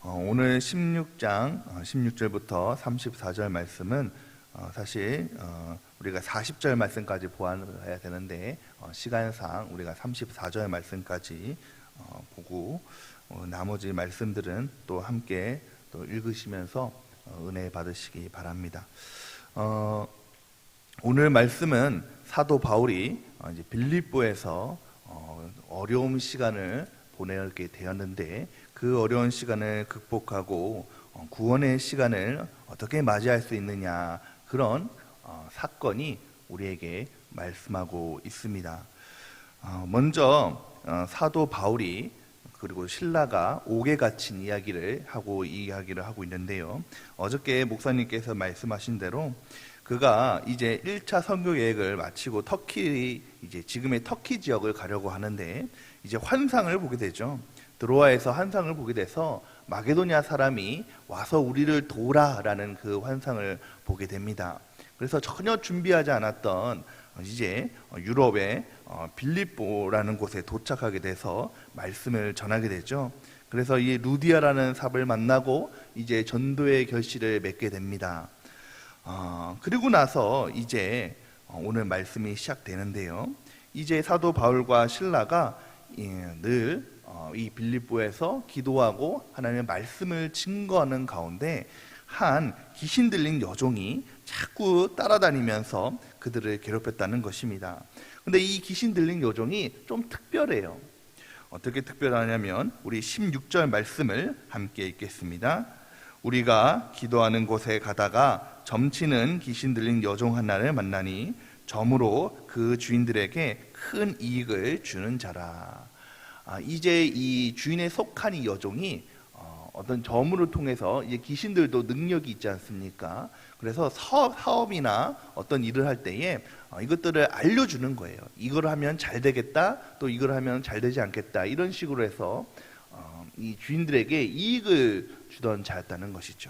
오늘 16장 16절부터 34절 말씀은 사실 우리가 40절 말씀까지 보아야 되는데 시간상 우리가 34절 말씀까지 보고 나머지 말씀들은 또 함께 또 읽으시면서 은혜 받으시기 바랍니다. 오늘 말씀은 사도 바울이 이제 빌립보에서 어려운 시간을 보내게 되었는데 그 어려운 시간을 극복하고 구원의 시간을 어떻게 맞이할 수 있느냐, 그런 사건이 우리에게 말씀하고 있습니다. 먼저 사도 바울이 그리고 신라가 옥에 갇힌 이야기를 하고 있는데요. 어저께 목사님께서 말씀하신 대로 그가 이제 1차 선교 여행을 마치고 지금의 터키 지역을 가려고 하는데 이제 환상을 보게 되죠. 드로아에서 환상을 보게 돼서 마게도냐 사람이 와서 우리를 도우라라는 그 환상을 보게 됩니다. 그래서 전혀 준비하지 않았던 이제 유럽의 빌립보라는 곳에 도착하게 돼서 말씀을 전하게 되죠. 그래서 이 루디아라는 삽을 만나고 이제 전도의 결실을 맺게 됩니다. 그리고 나서 이제 오늘 말씀이 시작되는데요. 이제 사도 바울과 신라가 늘 이 빌립보에서 기도하고 하나님의 말씀을 증거하는 가운데 한 귀신 들린 여종이 자꾸 따라다니면서 그들을 괴롭혔다는 것입니다. 근데 이 귀신 들린 여종이 좀 특별해요. 어떻게 특별하냐면 우리 16절 말씀을 함께 읽겠습니다. 우리가 기도하는 곳에 가다가 점치는 귀신 들린 여종 하나를 만나니 점으로 그 주인들에게 큰 이익을 주는 자라. 이제 이 주인에 속한 이 여종이 어떤 점으로 통해서 이제 귀신들도 능력이 있지 않습니까? 그래서 사업이나 어떤 일을 할 때에 이것들을 알려주는 거예요. 이걸 하면 잘 되겠다, 또 이걸 하면 잘 되지 않겠다, 이런 식으로 해서 이 주인들에게 이익을 주던 자였다는 것이죠.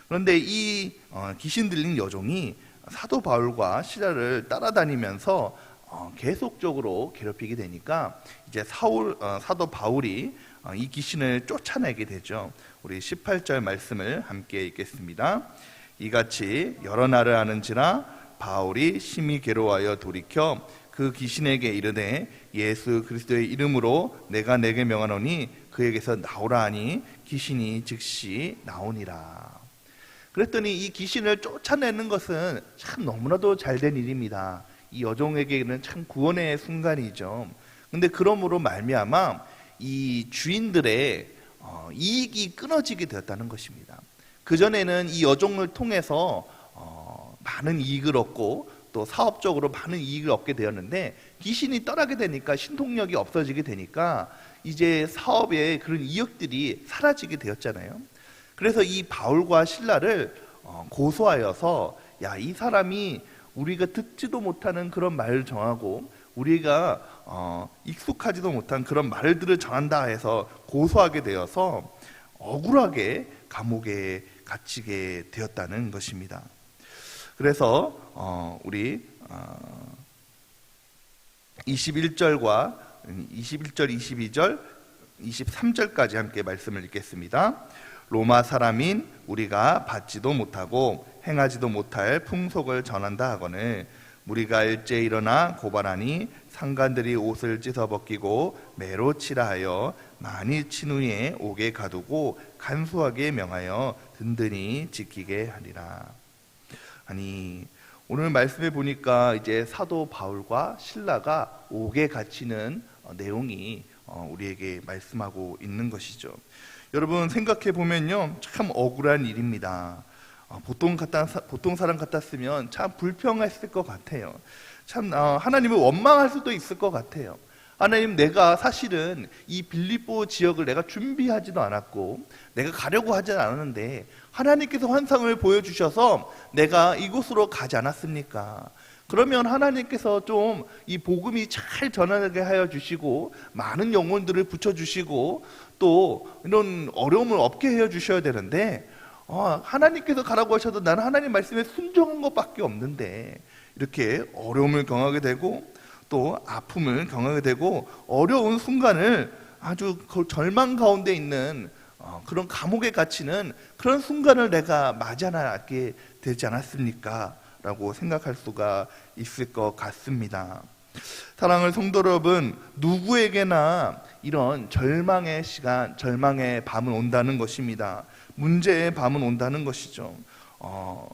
그런데 이 귀신 들린 여종이 사도 바울과 신라를 따라다니면서 계속적으로 괴롭히게 되니까 이제 사도 바울이 이 귀신을 쫓아내게 되죠. 우리 18절 말씀을 함께 읽겠습니다. 이같이 여러 날을 하는지라 바울이 심히 괴로워하여 돌이켜 그 귀신에게 이르되 예수 그리스도의 이름으로 내가 내게 명하노니 그에게서 나오라 하니 귀신이 즉시 나오니라. 그랬더니 이 귀신을 쫓아내는 것은 참 너무나도 잘된 일입니다. 이 여종에게는 참 구원의 순간이죠. 근데 그러므로 말미암아 이 주인들의 이익이 끊어지게 되었다는 것입니다. 그전에는 이 여종을 통해서 많은 이익을 얻고 또 사업적으로 많은 이익을 얻게 되었는데 귀신이 떠나게 되니까 신통력이 없어지게 되니까 이제 사업의 그런 이익들이 사라지게 되었잖아요. 그래서 이 바울과 신라를 고소하여서 야, 이 사람이 우리가 듣지도 못하는 그런 말을 정하고 우리가 익숙하지도 못한 그런 말들을 전한다 해서 고소하게 되어서 억울하게 감옥에 갇히게 되었다는 것입니다. 그래서 우리 21절, 22절, 23절까지 함께 말씀을 읽겠습니다. 로마 사람인 우리가 받지도 못하고 행하지도 못할 풍속을 전한다 하거늘 무리가 일제 일어나 고발하니 상관들이 옷을 찢어 벗기고 매로 치라 하여 많이 친 후에 옥에 가두고 간소하게 명하여 든든히 지키게 하리라. 아니, 오늘 말씀에 보니까 이제 사도 바울과 신라가 옥에 gat히는 내용이 우리에게 말씀하고 있는 것이죠. 여러분 생각해 보면요, 참 억울한 일입니다. 보통 사람 같았으면 참 불평했을 것 같아요. 참 하나님을 원망할 수도 있을 것 같아요. 하나님, 내가 사실은 이 빌립보 지역을 내가 준비하지도 않았고 내가 가려고 하지 않았는데 하나님께서 환상을 보여주셔서 내가 이곳으로 가지 않았습니까? 그러면 하나님께서 좀 이 복음이 잘 전하게 하여 주시고 많은 영혼들을 붙여주시고 또 이런 어려움을 없게 해 주셔야 되는데 하나님께서 가라고 하셔도 나는 하나님 말씀에 순종한 것밖에 없는데 이렇게 어려움을 경하게 되고 또 아픔을 경하게 되고 어려운 순간을 아주 그 절망 가운데 있는 그런 감옥에 갇히는 그런 순간을 내가 맞이하게 되지 않았습니까? 라고 생각할 수가 있을 것 같습니다. 사랑하는 성도 여러분, 누구에게나 이런 절망의 시간, 절망의 밤은 온다는 것입니다. 문제의 밤은 온다는 것이죠.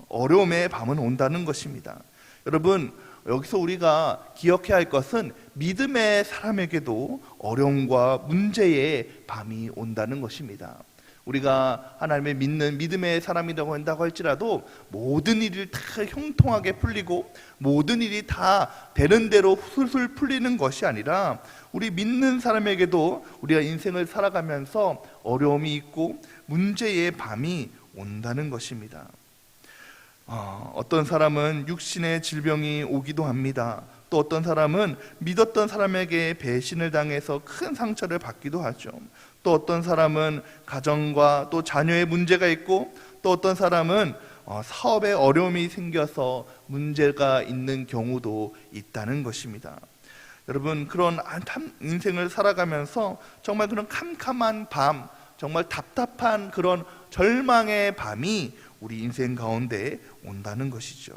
어려움의 밤은 온다는 것입니다. 여러분, 여기서 우리가 기억해야 할 것은 믿음의 사람에게도 어려움과 문제의 밤이 온다는 것입니다. 우리가 하나님을 믿는 믿음의 사람이라고 한다고 할지라도 모든 일이 다 형통하게 풀리고 모든 일이 다 되는 대로 술술 풀리는 것이 아니라 우리 믿는 사람에게도 우리가 인생을 살아가면서 어려움이 있고 문제의 밤이 온다는 것입니다. 어떤 사람은 육신의 질병이 오기도 합니다. 또 어떤 사람은 믿었던 사람에게 배신을 당해서 큰 상처를 받기도 하죠. 또 어떤 사람은 가정과 또 자녀의 문제가 있고 또 어떤 사람은 사업에 어려움이 생겨서 문제가 있는 경우도 있다는 것입니다. 여러분, 그런 인생을 살아가면서 정말 그런 캄캄한 밤, 정말 답답한 그런 절망의 밤이 우리 인생 가운데 온다는 것이죠.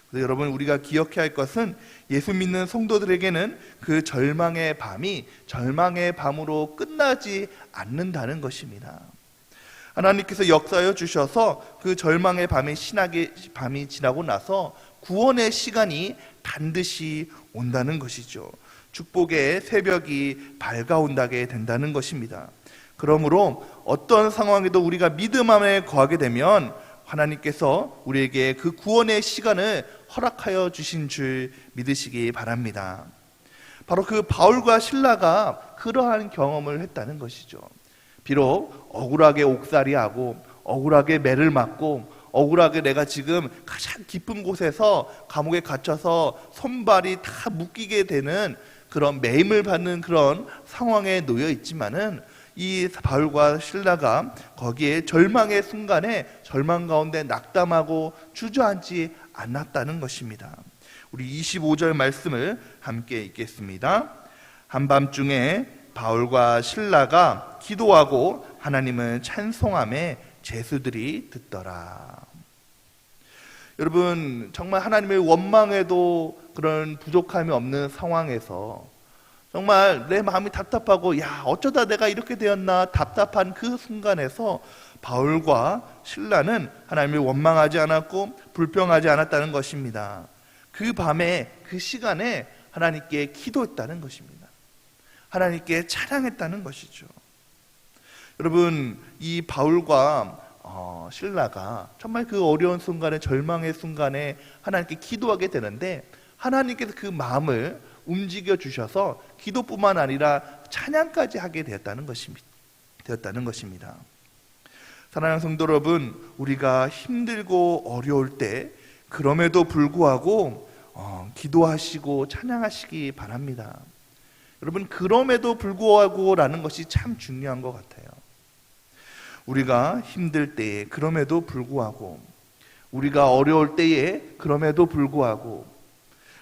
그래서 여러분, 우리가 기억해야 할 것은 예수 믿는 성도들에게는 그 절망의 밤이 절망의 밤으로 끝나지 않는다는 것입니다. 하나님께서 역사하여 주셔서 그 절망의 밤이 지나고 나서 구원의 시간이 반드시 온다는 것이죠. 축복의 새벽이 밝아온다게 된다는 것입니다. 그러므로 어떤 상황에도 우리가 믿음 안에 거하게 되면 하나님께서 우리에게 그 구원의 시간을 허락하여 주신 줄 믿으시기 바랍니다. 바로 그 바울과 실라가 그러한 경험을 했다는 것이죠. 비록 억울하게 옥살이하고 억울하게 매를 맞고 억울하게 내가 지금 가장 깊은 곳에서 감옥에 갇혀서 손발이 다 묶이게 되는 그런 매임을 받는 그런 상황에 놓여 있지만은 이 바울과 실라가 거기에 절망의 순간에 절망 가운데 낙담하고 주저앉지 않았다는 것입니다. 우리 25절 말씀을 함께 읽겠습니다. 한밤중에 바울과 실라가 기도하고 하나님을 찬송하며 제수들이 듣더라. 여러분, 정말 하나님을 원망해도 그런 부족함이 없는 상황에서 정말 내 마음이 답답하고 어쩌다 내가 이렇게 되었나 답답한 그 순간에서 바울과 실라는 하나님을 원망하지 않았고 불평하지 않았다는 것입니다. 그 밤에 그 시간에 하나님께 기도했다는 것입니다. 하나님께 찬양했다는 것이죠. 여러분, 이 바울과 실라가 정말 그 어려운 순간에 절망의 순간에 하나님께 기도하게 되는데 하나님께서 그 마음을 움직여 주셔서 기도뿐만 아니라 찬양까지 하게 되었다는 것입니다. 사랑하는 성도 여러분, 우리가 힘들고 어려울 때 그럼에도 불구하고 기도하시고 찬양하시기 바랍니다. 여러분, 그럼에도 불구하고라는 것이 참 중요한 것 같아요. 우리가 힘들 때에 그럼에도 불구하고, 우리가 어려울 때에 그럼에도 불구하고,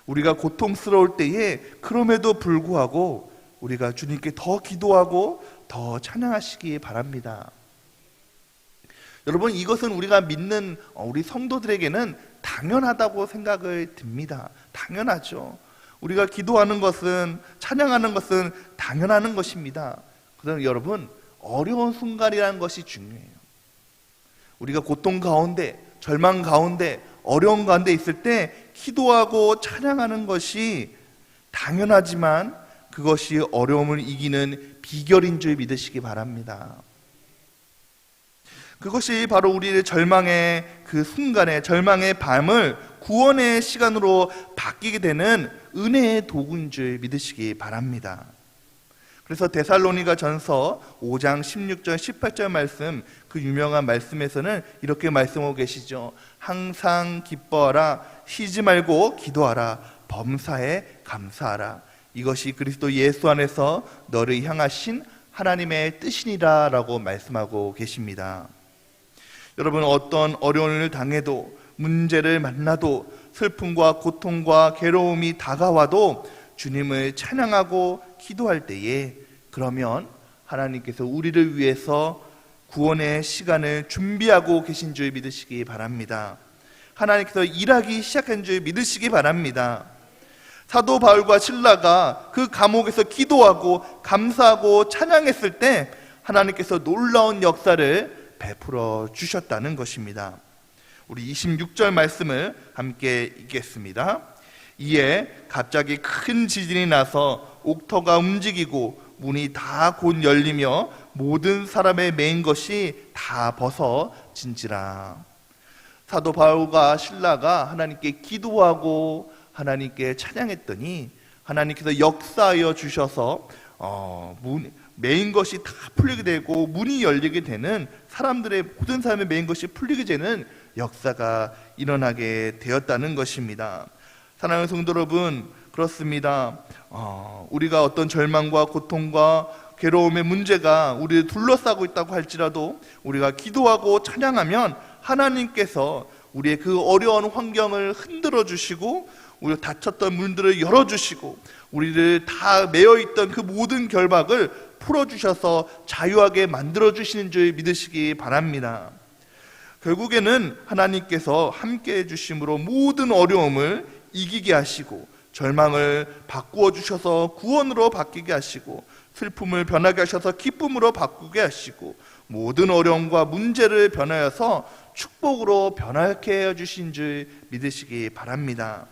우리가 고통스러울 때에 그럼에도 불구하고 우리가 주님께 더 기도하고 더 찬양하시기 바랍니다. 여러분, 이것은 우리가 믿는 우리 성도들에게는 당연하다고 생각을 듭니다. 당연하죠. 우리가 기도하는 것은, 찬양하는 것은 당연한 것입니다. 그런데 여러분, 어려운 순간이라는 것이 중요해요. 우리가 고통 가운데, 절망 가운데, 어려운 가운데 있을 때 기도하고 찬양하는 것이 당연하지만 그것이 어려움을 이기는 비결인 줄 믿으시기 바랍니다. 그것이 바로 우리의 절망의 그 순간에, 절망의 밤을 구원의 시간으로 바뀌게 되는 은혜의 도구인 줄 믿으시기 바랍니다. 그래서 데살로니가 전서 5장 16절 18절 말씀, 그 유명한 말씀에서는 이렇게 말씀하고 계시죠. 항상 기뻐하라, 쉬지 말고 기도하라, 범사에 감사하라. 이것이 그리스도 예수 안에서 너를 향하신 하나님의 뜻이니라 라고 말씀하고 계십니다. 여러분, 어떤 어려움을 당해도, 문제를 만나도, 슬픔과 고통과 괴로움이 다가와도 주님을 찬양하고 기도할 때에, 그러면 하나님께서 우리를 위해서 구원의 시간을 준비하고 계신 줄 믿으시기 바랍니다. 하나님께서 일하기 시작한 줄 믿으시기 바랍니다. 사도 바울과 실라가 그 감옥에서 기도하고 감사하고 찬양했을 때 하나님께서 놀라운 역사를 베풀어 주셨다는 것입니다. 우리 26절 말씀을 함께 읽겠습니다. 이에 갑자기 큰 지진이 나서 옥터가 움직이고 문이 다 곧 열리며 모든 사람의 매인 것이 다 벗어진지라. 사도 바울과 실라가 하나님께 기도하고 하나님께 찬양했더니 하나님께서 역사하여 주셔서 매인 것이 다 풀리게 되고 문이 열리게 되는, 사람들의 모든 사람의 매인 것이 풀리게 되는 역사가 일어나게 되었다는 것입니다. 사랑하는 성도 여러분, 그렇습니다. 우리가 어떤 절망과 고통과 괴로움의 문제가 우리를 둘러싸고 있다고 할지라도 우리가 기도하고 찬양하면 하나님께서 우리의 그 어려운 환경을 흔들어 주시고 우리가 닫혔던 문들을 열어주시고 우리를 다 매여있던 그 모든 결박을 풀어주셔서 자유하게 만들어주시는 줄 믿으시기 바랍니다. 결국에는 하나님께서 함께 해주심으로 모든 어려움을 이기게 하시고 절망을 바꾸어 주셔서 구원으로 바뀌게 하시고 슬픔을 변하게 하셔서 기쁨으로 바꾸게 하시고 모든 어려움과 문제를 변하여서 축복으로 변화케 해주신 줄 믿으시기 바랍니다.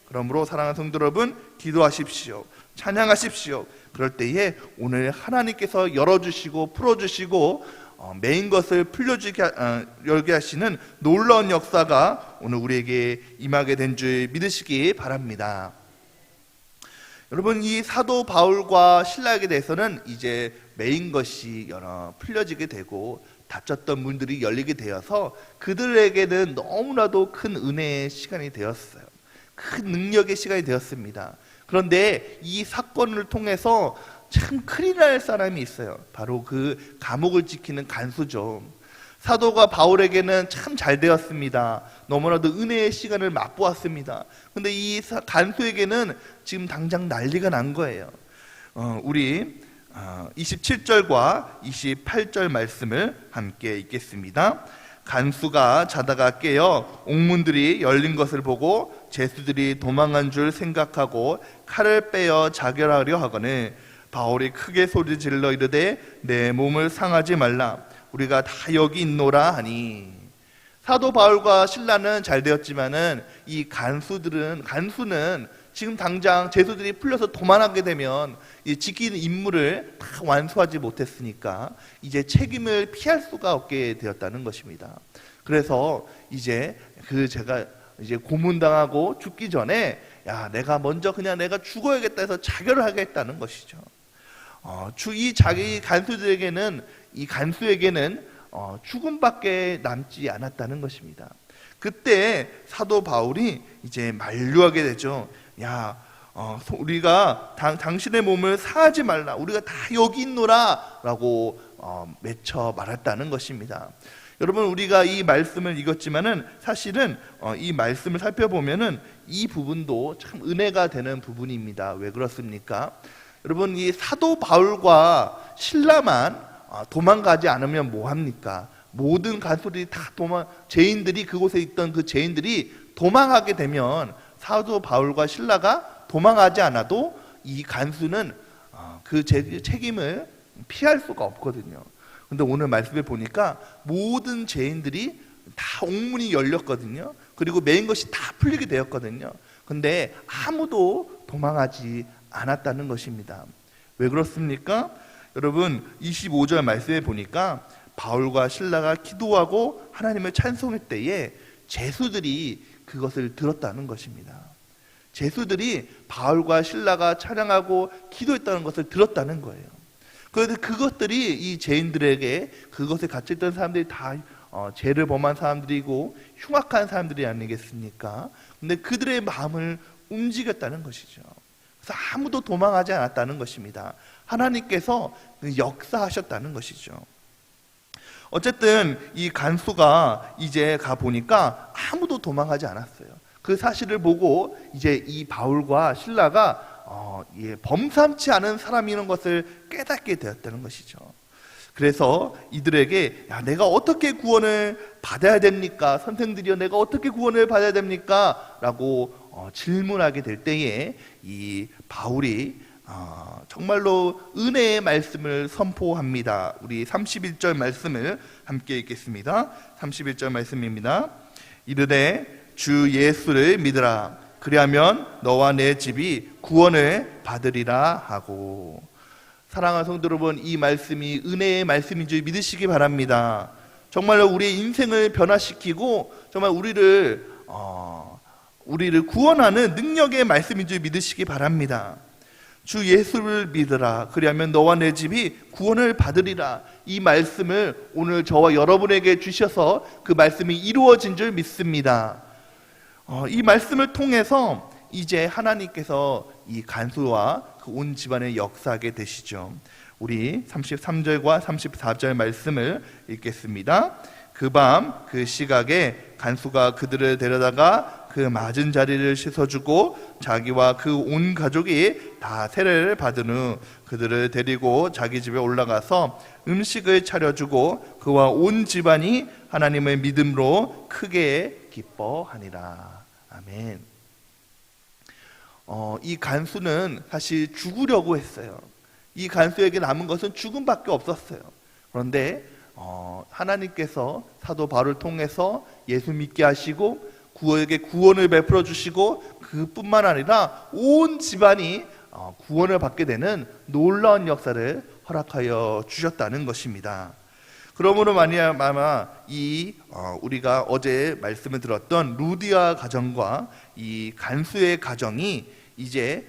그러므로 사랑하는 성도 여러분, 기도하십시오. 찬양하십시오. 그럴 때에 오늘 하나님께서 열어주시고 풀어주시고 메인 것을 열게 하시는 놀라운 역사가 오늘 우리에게 임하게 된 줄 믿으시기 바랍니다. 여러분, 이 사도 바울과 실라에게 대해서는 이제 메인 것이 풀려지게 되고 닫혔던 문들이 열리게 되어서 그들에게는 너무나도 큰 은혜의 시간이 되었어요. 큰 능력의 시간이 되었습니다. 그런데 이 사건을 통해서 참 큰일 날 사람이 있어요. 바로 그 감옥을 지키는 간수죠. 사도가 바울에게는 참 잘 되었습니다. 너무나도 은혜의 시간을 맛보았습니다. 그런데 이 간수에게는 지금 당장 난리가 난 거예요. 우리 27절과 28절 말씀을 함께 읽겠습니다. 간수가 자다가 깨어 옥문들이 열린 것을 보고 죄수들이 도망한 줄 생각하고 칼을 빼어 자결하려 하거늘 바울이 크게 소리 질러 이르되 내 몸을 상하지 말라 우리가 다 여기 있노라 하니. 사도 바울과 실라는 잘 되었지만은 이 간수는 지금 당장 죄수들이 풀려서 도망하게 되면 이 지키는 임무를 다 완수하지 못했으니까 이제 책임을 피할 수가 없게 되었다는 것입니다. 그래서 이제 제가 이제 고문당하고 죽기 전에 내가 먼저 그냥 내가 죽어야겠다 해서 자결을 하겠다는 것이죠. 이 자기 간수에게는 죽음밖에 남지 않았다는 것입니다. 그때 사도 바울이 이제 만류하게 되죠. 우리가 당신의 몸을 사하지 말라 우리가 다 여기 있노라 라고 외쳐 말했다는 것입니다. 여러분, 우리가 이 말씀을 읽었지만은 사실은 이 말씀을 살펴보면은 이 부분도 참 은혜가 되는 부분입니다. 왜 그렇습니까? 여러분, 이 사도 바울과 실라만 도망가지 않으면 뭐합니까? 모든 간수들이 다 죄인들이 그곳에 있던 그 죄인들이 도망하게 되면 사도 바울과 실라가 도망하지 않아도 이 간수는 그 책임을 피할 수가 없거든요. 근데 오늘 말씀에 보니까 모든 죄인들이 다 옥문이 열렸거든요. 그리고 메인 것이 다 풀리게 되었거든요. 근데 아무도 도망하지 않았다는 것입니다. 왜 그렇습니까? 여러분, 25절 말씀에 보니까 바울과 실라가 기도하고 하나님을 찬송할 때에 죄수들이 그것을 들었다는 것입니다. 죄수들이 바울과 실라가 찬양하고 기도했다는 것을 들었다는 거예요. 그런데 그것들이 이 죄인들에게, 그것에 갇혀있던 사람들이 다 죄를 범한 사람들이고 흉악한 사람들이 아니겠습니까? 근데 그들의 마음을 움직였다는 것이죠. 그래서 아무도 도망하지 않았다는 것입니다. 하나님께서 역사하셨다는 것이죠. 어쨌든 이 간수가 이제 가보니까 아무도 도망하지 않았어요. 그 사실을 보고 이제 이 바울과 실라가 범삼치 않은 사람이라는 것을 깨닫게 되었다는 것이죠. 그래서 이들에게 야, 내가 어떻게 구원을 받아야 됩니까? 선생들이여 내가 어떻게 구원을 받아야 됩니까? 라고 질문하게 될 때에 이 바울이 정말로 은혜의 말씀을 선포합니다. 우리 31절 말씀을 함께 읽겠습니다. 31절 말씀입니다. 이르되 주 예수를 믿으라. 그리하면 너와 내 집이 구원을 받으리라 하고. 사랑하는 성도 여러분, 이 말씀이 은혜의 말씀인 줄 믿으시기 바랍니다. 정말로 우리의 인생을 변화시키고 정말 우리를 구원하는 능력의 말씀인 줄 믿으시기 바랍니다. 주 예수를 믿으라. 그리하면 너와 내 집이 구원을 받으리라. 이 말씀을 오늘 저와 여러분에게 주셔서 그 말씀이 이루어진 줄 믿습니다. 이 말씀을 통해서 이제 하나님께서 이 간수와 그 온 집안에 역사하게 되시죠. 우리 33절과 34절 말씀을 읽겠습니다. 그 밤 그 시각에 간수가 그들을 데려다가 그 맞은 자리를 씻어주고 자기와 그 온 가족이 다 세례를 받은 후 그들을 데리고 자기 집에 올라가서 음식을 차려주고 그와 온 집안이 하나님의 믿음으로 크게 기뻐하니라. 아멘. 이 간수는 사실 죽으려고 했어요. 이 간수에게 남은 것은 죽음밖에 없었어요. 그런데 하나님께서 사도 바울을 통해서 예수 믿게 하시고 그에게 구원을 베풀어 주시고 그뿐만 아니라 온 집안이 구원을 받게 되는 놀라운 역사를 허락하여 주셨다는 것입니다. 그러므로 말미암아 우리가 어제 말씀을 들었던 루디아 가정과 이 간수의 가정이 이제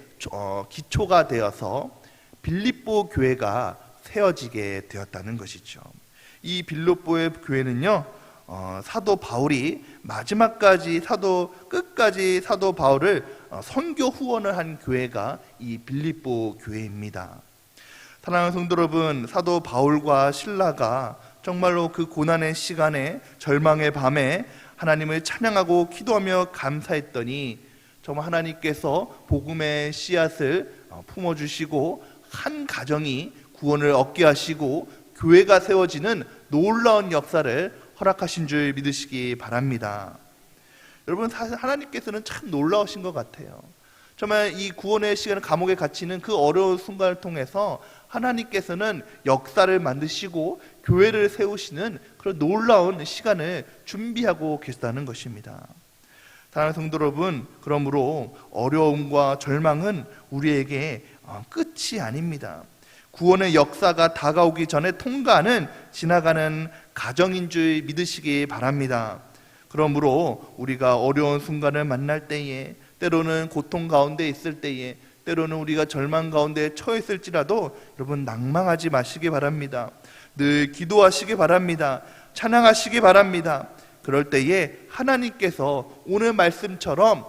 기초가 되어서 빌립보 교회가 세워지게 되었다는 것이죠. 이 빌립보의 교회는요, 사도 바울이 마지막까지 끝까지 사도 바울을 선교 후원을 한 교회가 이 빌립보 교회입니다. 사랑하는 성도 여러분, 사도 바울과 실라가 정말로 그 고난의 시간에 절망의 밤에 하나님을 찬양하고 기도하며 감사했더니 정말 하나님께서 복음의 씨앗을 품어주시고 한 가정이 구원을 얻게 하시고 교회가 세워지는 놀라운 역사를 허락하신 줄 믿으시기 바랍니다. 여러분, 사실 하나님께서는 참 놀라우신 것 같아요. 정말 이 구원의 시간을 감옥에 갇히는 그 어려운 순간을 통해서 하나님께서는 역사를 만드시고 교회를 세우시는 그런 놀라운 시간을 준비하고 계시다는 것입니다. 사랑하는 성도 여러분, 그러므로 어려움과 절망은 우리에게 끝이 아닙니다. 구원의 역사가 다가오기 전에 통과하는 지나가는 과정인 줄 믿으시기 바랍니다. 그러므로 우리가 어려운 순간을 만날 때에, 때로는 고통 가운데 있을 때에, 때로는 우리가 절망 가운데 처했을지라도 여러분 낭망하지 마시기 바랍니다. 늘 기도하시기 바랍니다. 찬양하시기 바랍니다. 그럴 때에 하나님께서 오늘 말씀처럼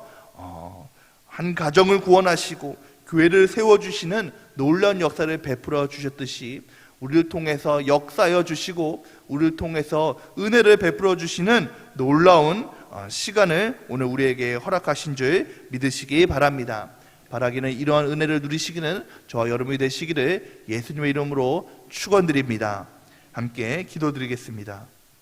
한 가정을 구원하시고 교회를 세워주시는 놀라운 역사를 베풀어 주셨듯이 우리를 통해서 역사하여 주시고 우리를 통해서 은혜를 베풀어 주시는 놀라운 시간을 오늘 우리에게 허락하신 줄 믿으시기 바랍니다. 바라기는 이러한 은혜를 누리시기는 저와 여러분이 되시기를 예수님의 이름으로 축원드립니다. 함께 기도드리겠습니다.